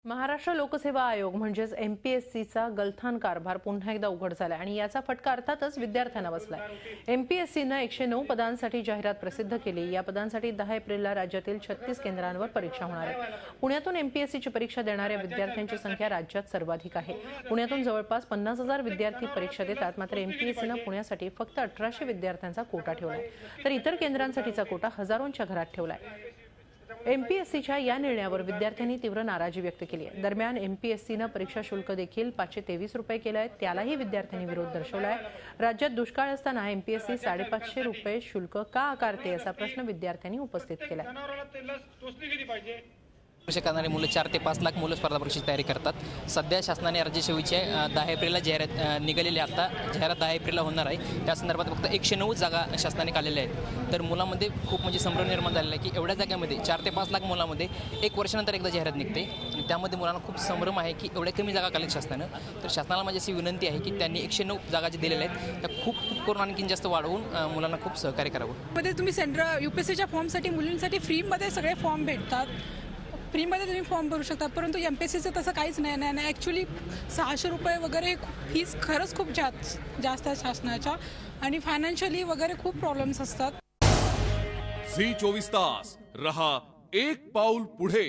महाराष्ट्र लोकसेवा आयोग म्हणजेच एमपीएससीचा गलथान कारभार पुन्हा एकदा उघड झाला आणि याचा फटका अर्थातच विद्यार्थ्यांना बसलाय। एमपीएससीनं 109 पदांसाठी जाहिरात प्रसिद्ध केली। या पदांसाठी 10 एप्रिलला राज्यातील 36 केंद्रांवर परीक्षा होणार आहे। पुण्यातून एमपीएससीची परीक्षा देणाऱ्या विद्यार्थ्यांची संख्या राज्यात सर्वाधिक आहे। पुण्यातून जवळपास 50,000 विद्यार्थी परीक्षा देतात। मात्र एमपीएससीनं पुण्यासाठी फक्त 1800 विद्यार्थ्यांचा कोटा ठेवलाय, तर इतर केंद्रांसाठीचा कोटा हजारोंच्या घरात ठेवलाय। एमपीएससीच्या या निर्णयावर विद्यार्थ्यांनी तीव्र नाराजी व्यक्त केली आहे। दरम्यान एमपीएससीनं परीक्षा शुल्क देखील 523 रुपये केलं आहे, त्यालाही विद्यार्थ्यांनी विरोध दर्शवलाय। राज्यात दुष्काळ असताना एमपीएससी 550 रुपये शुल्क का आकारते असा प्रश्न विद्यार्थ्यांनी उपस्थित केला। करणारी मुलं 4 ते 5 लाख मुलं स्पर्धा परीक्षेची तयारी करतात। सध्या शासनाने राज्यसेवेचे 10 एप्रिलला जाहिरात निघालेली आहे। आता जाहिरात 10 एप्रिलला होणार आहे। त्या संदर्भात फक्त 109 जागा शासनाने काढलेल्या आहेत। तर मुलांमध्ये खूप संभ्रम निर्माण झालेला आहे की एवढ्या जागांमध्ये 4 ते 5 लाख मुलांमध्ये 1 वर्षानंतर एकदा जाहिरात निघते आणि त्यामध्ये मुलांना खूप संभ्रम आहे की एवढ्या कमी जागा काढल्या शासनानं। तर शासनाला माझी अशी विनंती आहे की त्यांनी 109 जागा जे दिलेल्या आहेत त्या खूप करून आणखी जास्त वाढवून मुलांना खूप सहकार्य करावं। मध्ये तुम्ही सेंट्रल यूपीएससीच्या फॉर्मसाठी मुलींसाठी फ्रीमध्ये सगळे फॉर्म भेटतात, फ्रीमध्ये तुम्ही फॉर्म भरू शकता। परंतु एमपीएससीचं तसं काहीच नाही। ॲक्च्युली 600 रुपये वगैरे फीस खरंच खूप जास्त आहे शासनाच्या आणि फायनान्शियली वगैरे खूप प्रॉब्लेम्स असतात। झी 24 तास रहा एक पाऊल पुढे।